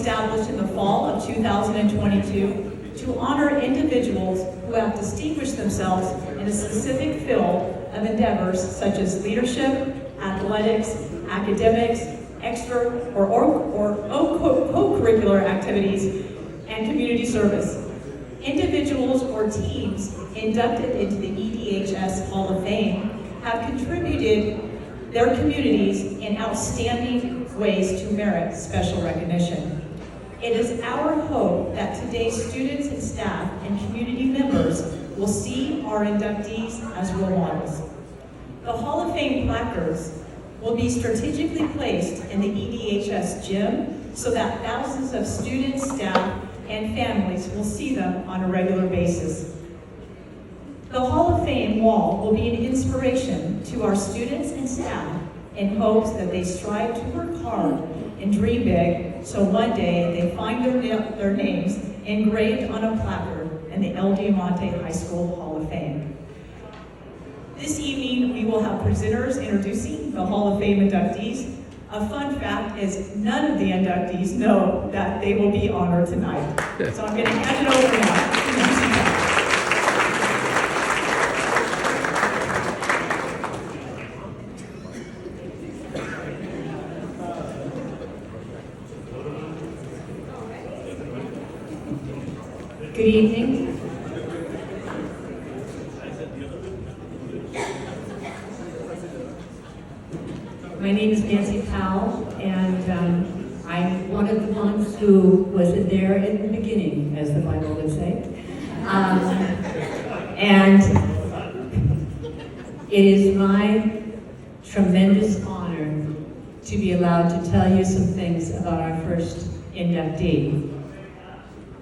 established in the fall of 2022 to honor individuals who have distinguished themselves in a specific field of endeavors such as leadership, athletics, academics, extra or co-curricular activities, and community service. Individuals or teams inducted into the EDHS Hall of Fame have contributed their communities in outstanding ways to merit special recognition. It is our hope that today's students and staff and community members will see our inductees as role models. The Hall of Fame placards will be strategically placed in the EDHS gym so that thousands of students, staff, and families will see them on a regular basis. The Hall of Fame wall will be an inspiration to our students and staff in hopes that they strive to work hard and dream big so one day they find their names engraved on a placard in the El Diamante High School Hall of Fame. This evening, we will have presenters introducing the Hall of Fame inductees. A fun fact is none of the inductees know that they will be honored tonight. So I'm going to hand it over now. Good evening. My name is Nancy Powell, and I'm one of the ones who was there in the beginning, as the Bible would say. And it is my tremendous honor to be allowed to tell you some things about our first inductee.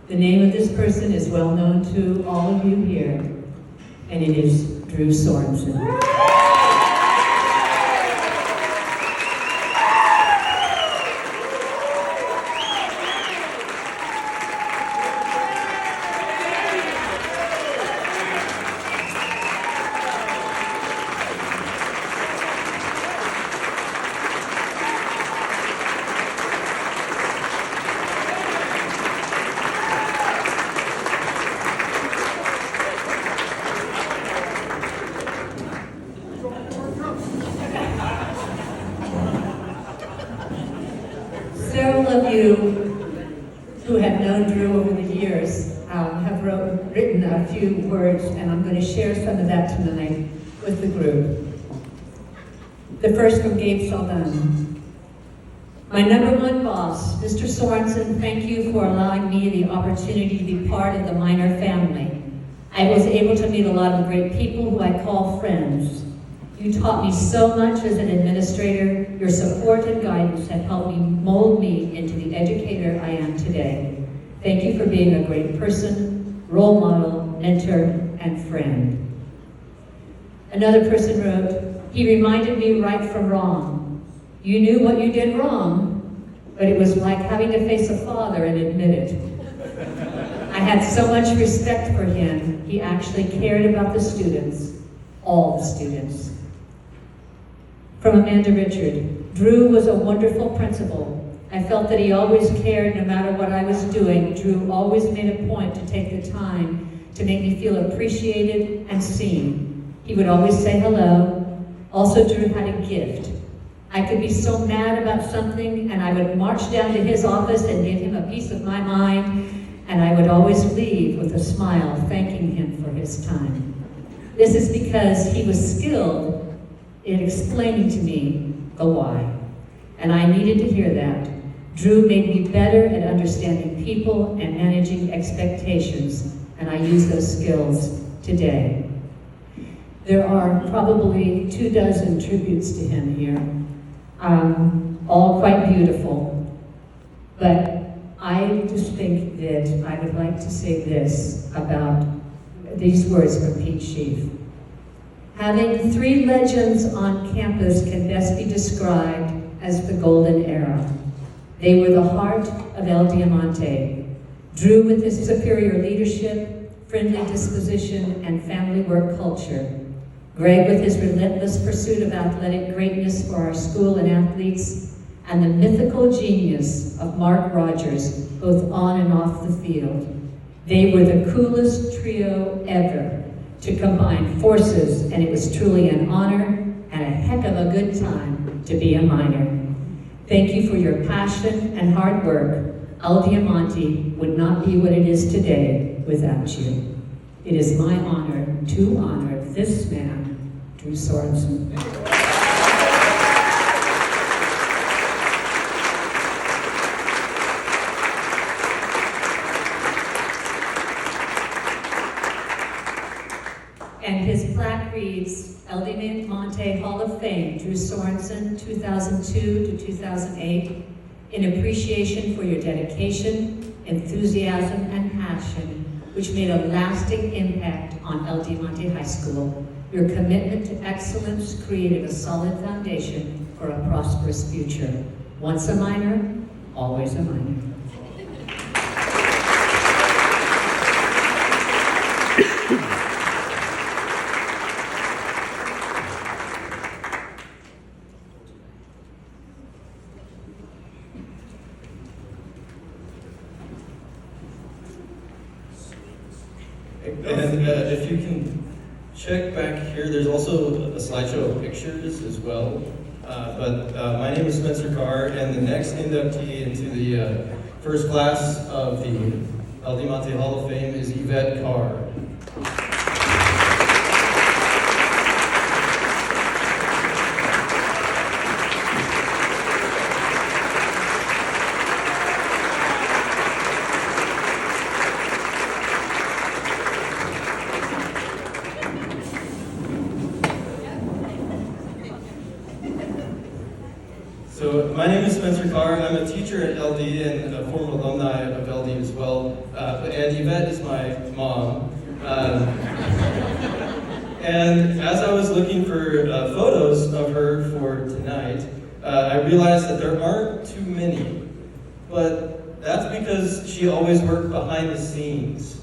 The name of this person is well known to all of you here, and it is Drew Sorensen. Several of you who have known Drew over the years have written a few words, and I'm going to share some of that tonight with the group. The first from Gabe Saldana. My number one boss, Mr. Sorensen, thank you for allowing me the opportunity to be part of the Minor family. I was able to meet a lot of great people who I call friends. You taught me so much as an administrator. Your support and guidance have helped me mold me into the educator I am today. Thank you for being a great person, role model, mentor, and friend. Another person wrote, he reminded me right from wrong. You knew what you did wrong, but it was like having to face a father and admit it. I had so much respect for him. He actually cared about the students, all the students. From Amanda Richard, Drew was a wonderful principal. I felt that he always cared no matter what I was doing. Drew always made a point to take the time to make me feel appreciated and seen. He would always say hello. Also, Drew had a gift. I could be so mad about something, and I would march down to his office and give him a piece of my mind, and I would always leave with a smile, thanking him for his time. This is because he was skilled in explaining to me the why, and I needed to hear that. Drew made me better at understanding people and managing expectations, and I use those skills today. There are probably 24 tributes to him here, all quite beautiful, but I just think that I would like to say this about these words from Pete Sheaf. Having 3 legends on campus can best be described as the golden era. They were the heart of El Diamante. Drew with his superior leadership, friendly disposition, and family work culture. Greg with his relentless pursuit of athletic greatness for our school and athletes. and the mythical genius of Mark Rogers, both on and off the field. They were the coolest trio ever to combine forces, and it was truly an honor and a heck of a good time to be a Miner. Thank you for your passion and hard work. El Diamante would not be what it is today without you. It is my honor to honor this man, Drew Sorensen. And his plaque reads, El Diamante Hall of Fame, Drew Sorensen, 2002 to 2008, in appreciation for your dedication, enthusiasm, and passion, which made a lasting impact on El Diamante High School. Your commitment to excellence created a solid foundation for a prosperous future. Once a Miner, always a Miner. And if you can check back here, there's also a slideshow of pictures as well. My name is Spencer Carr, and the next inductee into the first class of the El Diamante Hall of Fame is Yvette Carr. So my name is Spencer Carr. I'm a teacher at LD and a former alumni of LD as well. And Yvette is my mom. And as I was looking for photos of her for tonight, I realized that there aren't too many. But that's because she always worked behind the scenes.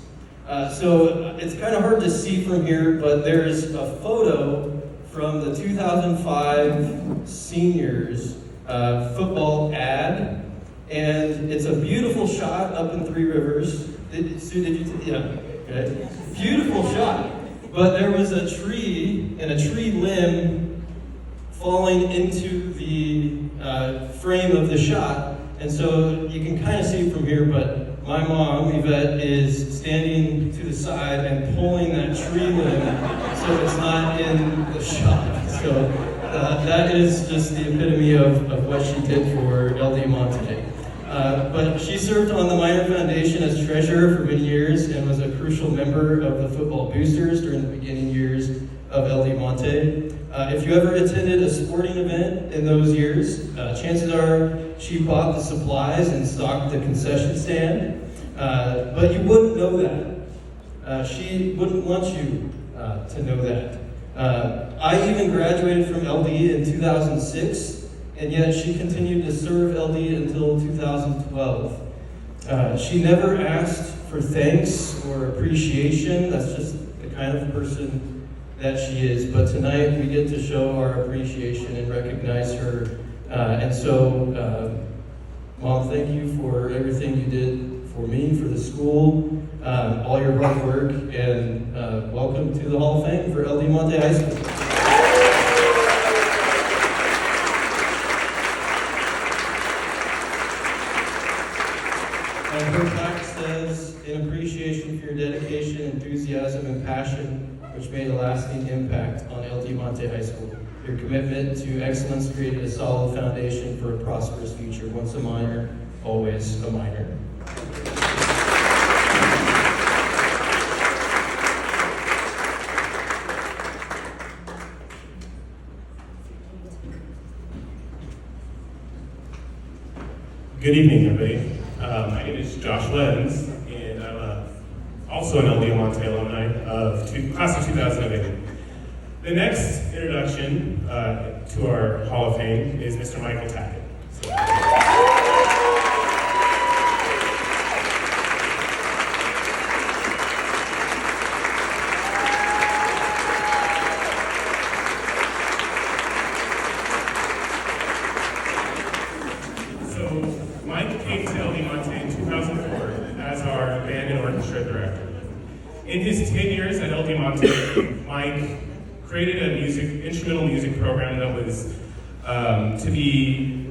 So it's kind of hard to see from here, but there's a photo from the 2005 seniors football ad, and it's a beautiful shot up in Three Rivers. Okay. Beautiful shot. But there was a tree and a tree limb falling into the frame of the shot, and so you can kind of see from here, but my mom, Yvette, is standing to the side and pulling that tree limb so it's not in the shot. So that is just the epitome of what she did for El Diamante. But she served on the Miner Foundation as treasurer for many years and was a crucial member of the football boosters during the beginning years of El Diamante. If you ever attended a sporting event in those years, chances are she bought the supplies and stocked the concession stand. But you wouldn't know that. She wouldn't want you to know that. I even graduated from LD in 2006, and yet she continued to serve LD until 2012. She never asked for thanks or appreciation. That's just the kind of person that she is. But tonight we get to show our appreciation and recognize her. And so, Mom, thank you for everything you did for me, for the school, all your hard work, and welcome to the Hall of Fame for El Diamante High School. And her plaque says, in appreciation for your dedication, enthusiasm, and passion, which made a lasting impact on El Diamante High School. Your commitment to excellence created a solid foundation for a prosperous future. Once a Miner, always a Miner. Good evening, everybody. My name is Josh Lenz, and I'm also an El Diamante alumni of class of 2008. The next introduction to our Hall of Fame is Mr. Michael Tackett. orchestra director. In his 10 years at El Diamante, Mike created a instrumental music program that was to be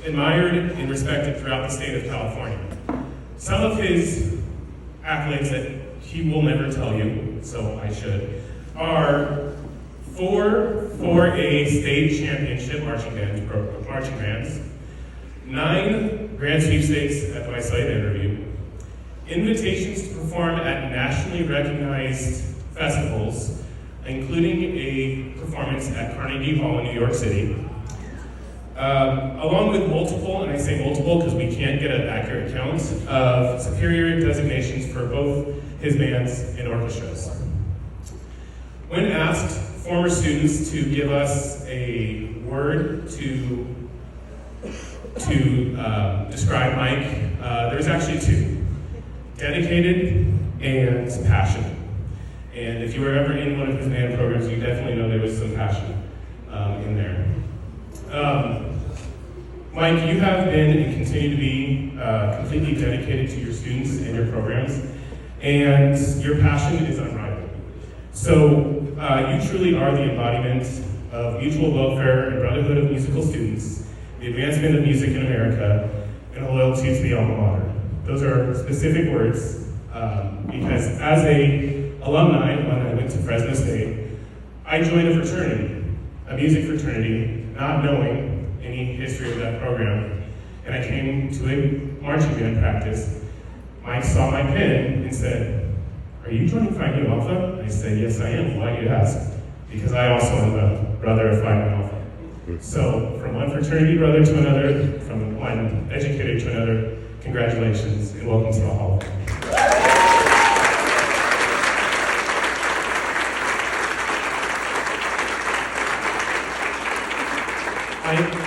admired and respected throughout the state of California. Some of his accolades that he will never tell you, so I should, are 4A state championship marching bands, 9 grand sweepstakes at the My Slate interview, invitations to perform at nationally recognized festivals, including a performance at Carnegie Hall in New York City, along with multiple, and I say multiple because we can't get an accurate count, of superior designations for both his bands and orchestras. When asked former students to give us a word to describe Mike, there's actually 2: dedicated and passionate. And if you were ever in one of his band programs, you definitely know there was some passion in there. Mike, you have been and continue to be completely dedicated to your students and your programs, and your passion is unrivaled. So you truly are the embodiment of mutual welfare and brotherhood of musical students, the advancement of music in America, and a loyalty to the alma mater. Those are specific words because as a alumni, when I went to Fresno State, I joined a fraternity, a music fraternity, not knowing any history of that program. And I came to a marching band practice. Mike saw my pin and said, "Are you joining Phi Nu Alpha?" I said, "Yes, I am." "Why do you ask?" "Because I also am a brother of Phi Nu Alpha." So from one fraternity brother to another, from one educator to another, congratulations and welcome to the Hall.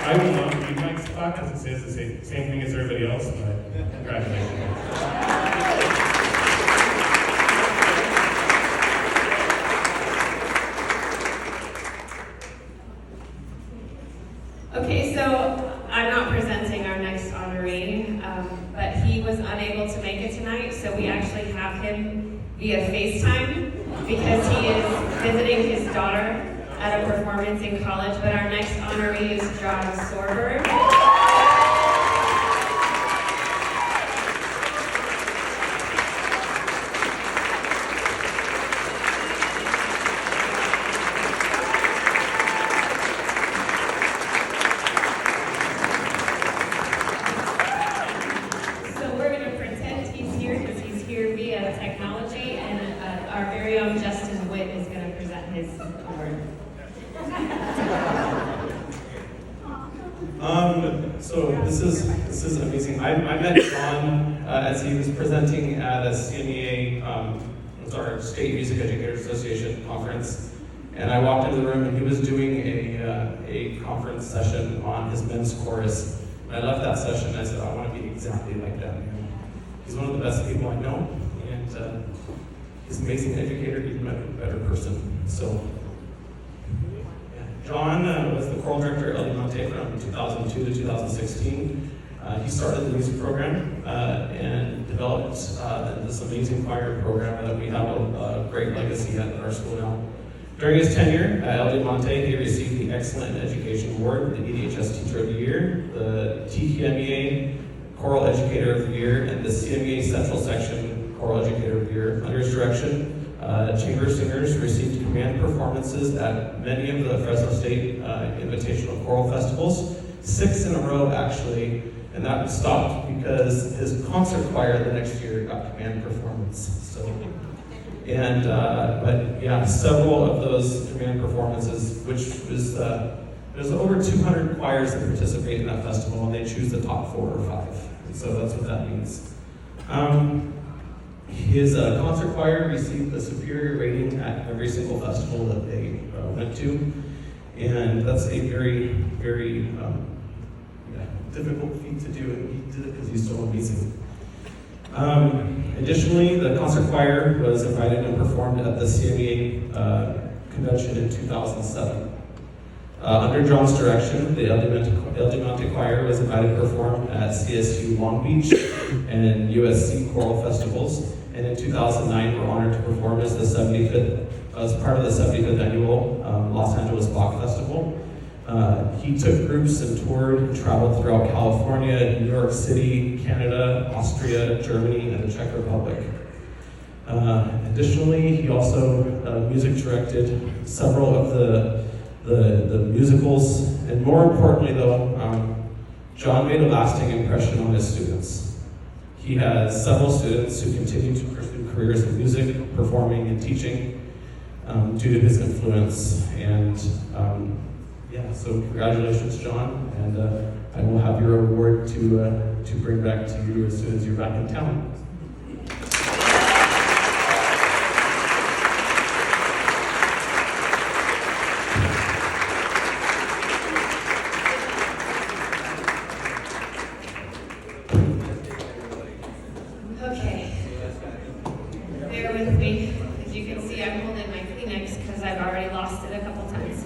I will not read Mike's talk because it says the same thing as everybody else, but congratulations. Okay, so I'm not presenting our next honoree, but he was unable to make it tonight, so we actually have him via FaceTime because he is visiting his daughter at a performance in college. But our next honoree is John Sorber. Technology, and our very own Justin Witt is going to present his award. So this is amazing. I met John as he was presenting at a CMEA, it was our State Music Educators Association conference, and I walked into the room and he was doing a conference session on his men's chorus. And I left that session and I said, I want to be exactly like that man. He's one of the best people I know. And he's an amazing educator, he's a better person. So, yeah. John was the choral director at El Diamante from 2002 to 2016. He started the music program and developed this amazing choir program that we have a great legacy at our school now. During his tenure at El Diamante, he received the Excellent in Education Award, the EDHS Teacher of the Year, the TQMEA Choral Educator of the Year, and the CMEA Central Section Choral Educator of the Year. Under his direction, chamber singers received command performances at many of the Fresno State Invitational Choral Festivals, 6 in a row actually, and that stopped because his concert choir the next year got command performance. So, and but yeah, several of those command performances, which was there's over 200 choirs that participate in that festival, and they choose the top 4 or 5. And so that's what that means. His concert choir received a superior rating at every single festival that they went to, and that's a very, very difficult feat to do, and he did it because he's so amazing. Additionally, the concert choir was invited and performed at the CMEA convention in 2007. Under John's direction, the El Diamante Choir was invited to perform at CSU Long Beach and USC choral festivals. And in 2009, we're honored to perform as part of the 75th annual Los Angeles Bach Festival. He took groups and toured and traveled throughout California, New York City, Canada, Austria, Germany, and the Czech Republic. Additionally, he also music directed several of the musicals, and more importantly though, John made a lasting impression on his students. He has several students who continue to pursue careers in music, performing, and teaching due to his influence. And so congratulations, John, and I will have your award to bring back to you as soon as you're back in town. Okay, bear with me. As you can see, I'm holding my Kleenex because I've already lost it a couple times.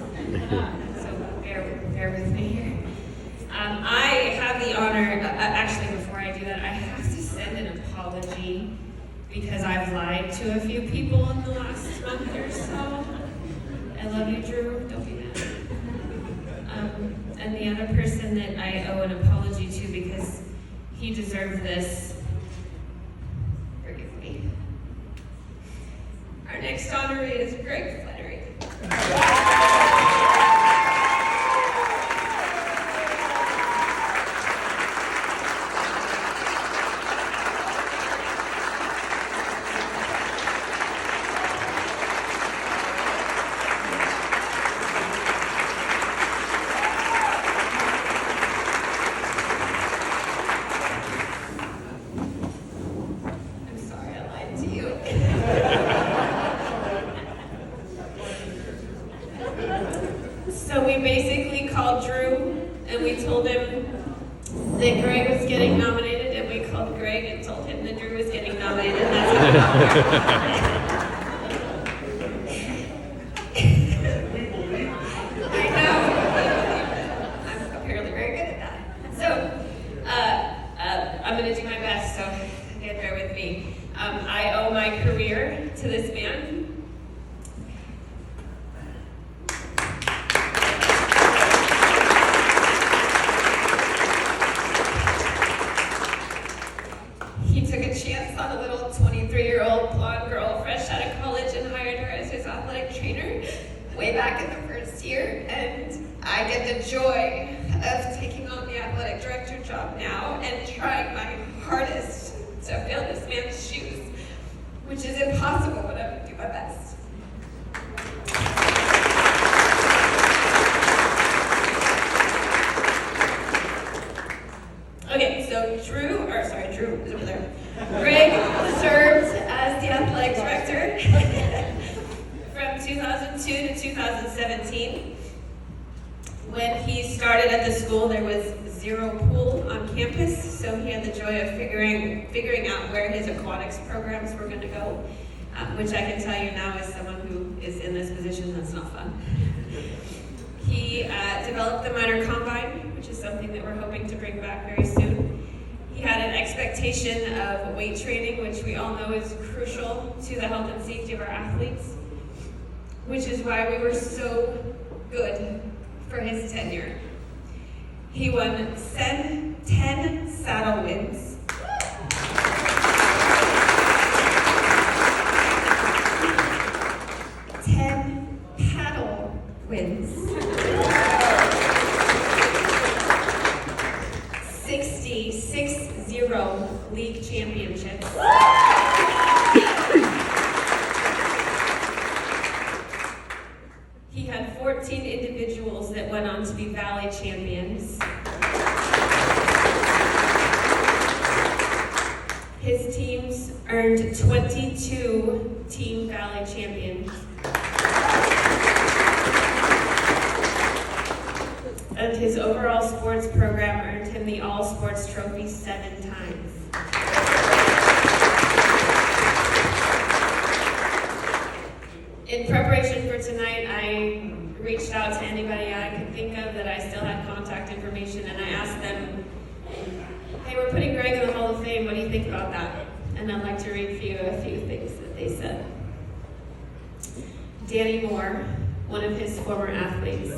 So bear with me here. I have the honor, actually before I do that, I have to send an apology because I've lied to a few people in the last month or so. I love you, Drew, don't be mad. And the other person that I owe an apology to because he deserved this, forgive me. Our next honoree is Greg Flannery. I'm sorry I lied to you. So we basically called Drew and we told him that Greg was getting nominated, and we called Greg and told him that Drew was getting nominated. And that's I know. I'm apparently very good at that. So I'm going to do my best, so again, bear with me. I owe my career to this man. He took a chance on a little 23-year-old blonde girl fresh out of college and hired her as his athletic trainer way back in the first year. And I get the joy of taking on the athletic director job now and trying my hardest to fill this man's shoes, which is impossible, but I'm gonna do my best. Okay, so Drew is over there. Greg served as the athletic director from 2002 to 2017. When he started at the school, there was zero pool on campus, so he had the joy of figuring out where his aquatics programs were going to go, which I can tell you now as someone who is in this position, that's not fun. He developed the minor combine, which is something that we're hoping to bring back very soon. He had an expectation of weight training, which we all know is crucial to the health and safety of our athletes, which is why we were so good for his tenure. He won 10 saddle wins. 10 paddle wins. 60 league championships. He had 14 individuals that went on to be Valley champions. His teams earned 22 Team Valley champions. And his overall sports program earned him the All Sports Trophy 7 times. In preparation for tonight, I reached out to anybody I could you think about that. And I'd like to read for you a few things that they said. Danny Moore, one of his former athletes,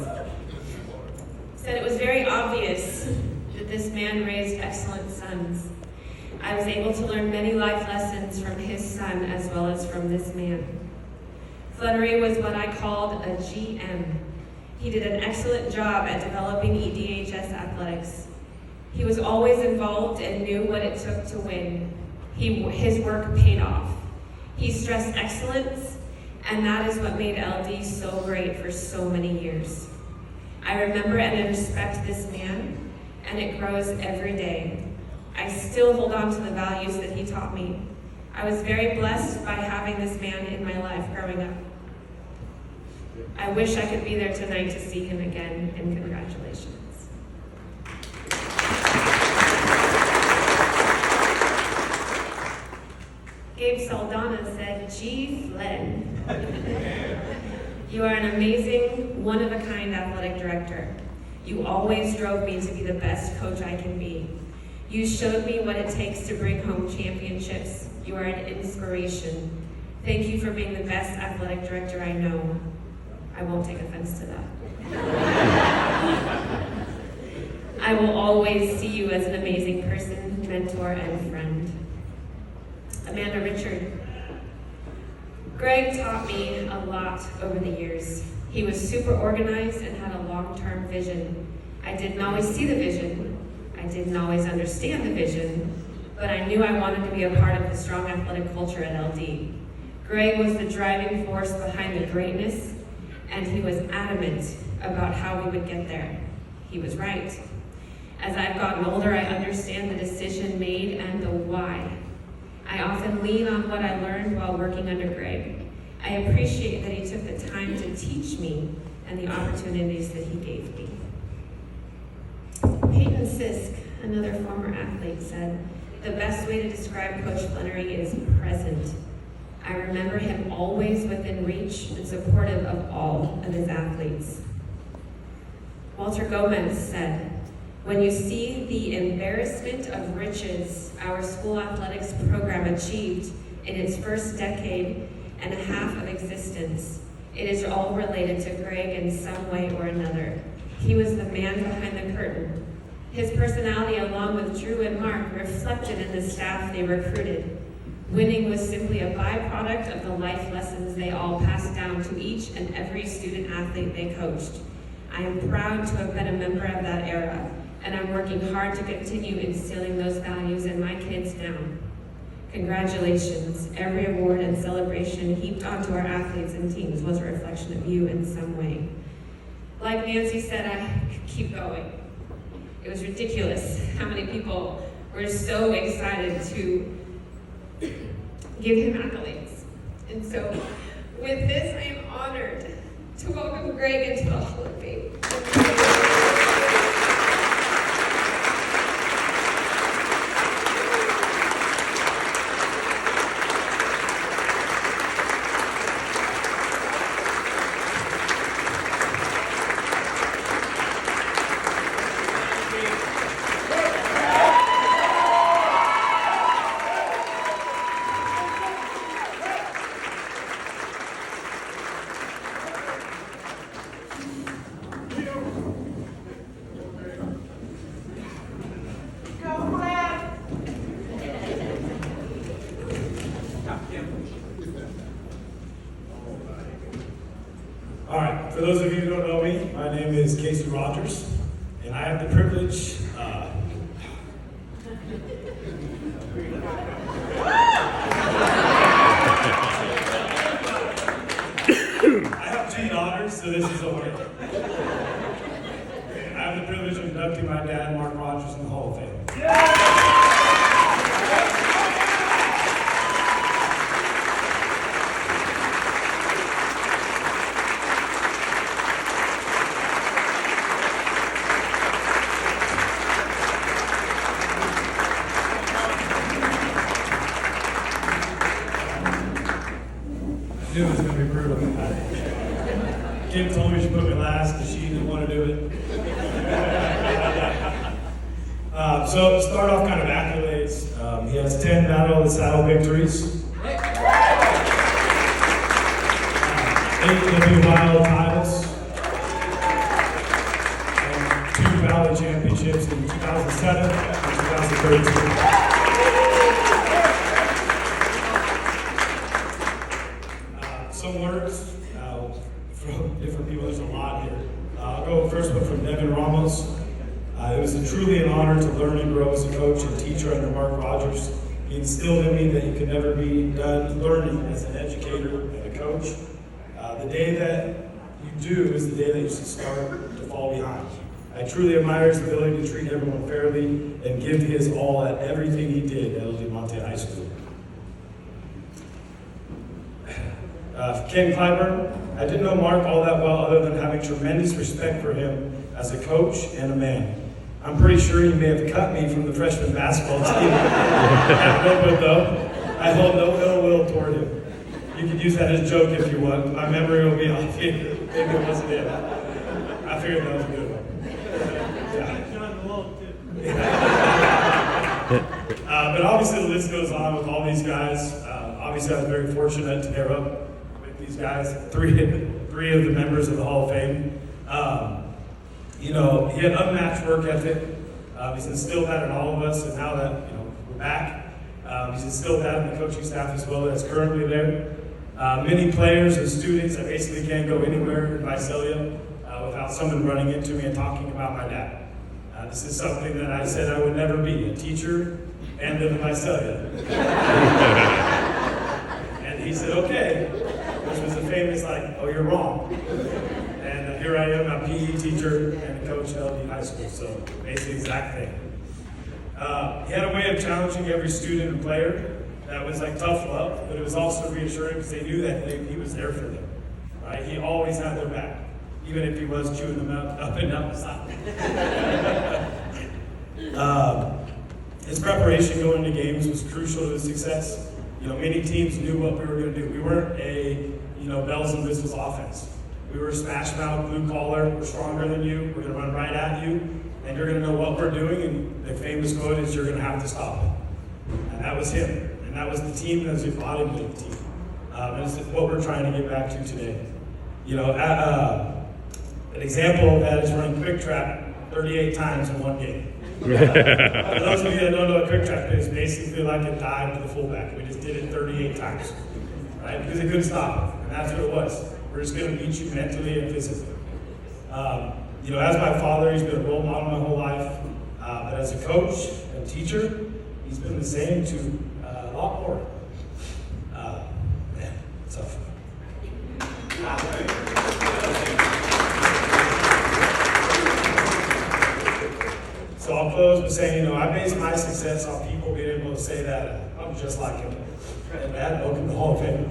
said it was very obvious that this man raised excellent sons. I was able to learn many life lessons from his son as well as from this man. Flannery was what I called a GM. He did an excellent job at developing EDHS athletics. He was always involved and knew what it took to win. His work paid off. He stressed excellence, and that is what made LD so great for so many years. I remember and respect this man, and it grows every day. I still hold on to the values that he taught me. I was very blessed by having this man in my life growing up. I wish I could be there tonight to see him again, and congratulations. Gabe Saldana said, "Gee, Flynn, you are an amazing, one-of-a-kind athletic director. You always drove me to be the best coach I can be. You showed me what it takes to bring home championships. You are an inspiration. Thank you for being the best athletic director I know." I won't take offense to that. I will always see you as an amazing person, mentor, and friend. Amanda Richard. Greg taught me a lot over the years. He was super organized and had a long-term vision. I didn't always see the vision. I didn't always understand the vision, but I knew I wanted to be a part of the strong athletic culture at LD. Greg was the driving force behind the greatness, and he was adamant about how we would get there. He was right. As I've gotten older, I understand the decision made and the why. I often lean on what I learned while working under Greg. I appreciate that he took the time to teach me and the opportunities that he gave me. Peyton Sisk, another former athlete, said, "The best way to describe Coach Flannery is present. I remember him always within reach and supportive of all of his athletes." Walter Gomez said, "When you see the embarrassment of riches our school athletics program achieved in its first decade and a half of existence, it is all related to Greg in some way or another. He was the man behind the curtain. His personality, along with Drew and Mark, reflected in the staff they recruited. Winning was simply a byproduct of the life lessons they all passed down to each and every student athlete they coached. I am proud to have been a member of that era, and I'm working hard to continue instilling those values in my kids now. Congratulations. Every award and celebration heaped onto our athletes and teams was a reflection of you in some way." Like Nancy said, I could keep going. It was ridiculous how many people were so excited to give him accolades. And so, with this, I am honored to welcome Greg into the Hall of Fame. All right, for those of you who don't know me, my name is Casey Rogers, and I have the privilege I have two daughters, so this is a win. I have the privilege of inducting my dad, Mark Rogers, in the Hall of Fame. I knew it was going to be brutal. Kim told me she put me last because she didn't want to do it. So to start off kind of accolades, accolades. He has 10 Battle of the Saddle victories, 8 WYL titles, and 2 Valley championships in 2007 and 2013. Some words from different people. There's a lot here. I'll go first one from Devin Ramos. It was truly an honor to learn and grow as a coach and teacher under Mark Rogers. He instilled in me that you can never be done learning as an educator and a coach. The day that you do is the day that you should start to fall behind. I truly admire his ability to treat everyone fairly and give his all at everything he did at Diamante High School. Ken Clyburn, I didn't know Mark all that well other than having tremendous respect for him as a coach and a man. I'm pretty sure he may have cut me from the freshman basketball team at Redwood though. I hold no ill will toward him. You can use that as a joke if you want. My memory will be off. Maybe it wasn't it. I figured that was a good one. But obviously the list goes on with all these guys. Obviously I was very fortunate to pair up with these guys, three of the members of the Hall of Fame. You know, he had unmatched work ethic. He's instilled that in all of us, and now that we're back, he's instilled that in the coaching staff as well that's currently there. Many players and students, I basically can't go anywhere in Visalia without someone running into me and talking about my dad. This is something that I said I would never be, a teacher and live in Visalia. And he said, okay, which was a famous oh, you're wrong. And here I am, a PE teacher and a coach at LD High School, so basically the exact thing. He had a way of challenging every student and player that was tough love, but it was also reassuring because they knew that he was there for them. Right? He always had their back, even if he was chewing them up and down the side. His preparation going into games was crucial to his success. Many teams knew what we were going to do. We weren't a bells and whistles offense. We were smash mouth, blue collar, we're stronger than you, we're going to run right at you, and you're going to know what we're doing, and the famous quote is, you're going to have to stop it. And that was him, and that was the team, that was the embodiment of the team. And it's what we're trying to get back to today. An example of that is running quick trap 38 times in one game. For those of you that don't know what quick trap is, basically like a dive to the fullback. We just did it 38 times, right? Because they couldn't stop it, and that's what it was. We're just going to beat you mentally and physically. As my father, he's been a role model my whole life. But as a coach and teacher, he's been the same to a lot more. Man, tough. So I'll close by saying, I base my success on people being able to say that I'm just like him. And that, welcome to the Hall of Fame.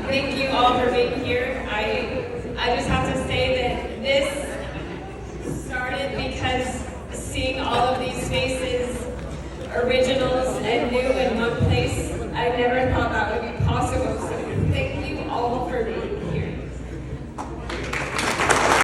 Thank you all for being here. I just have to say that this started because seeing all of these faces, originals and new in one place, I've never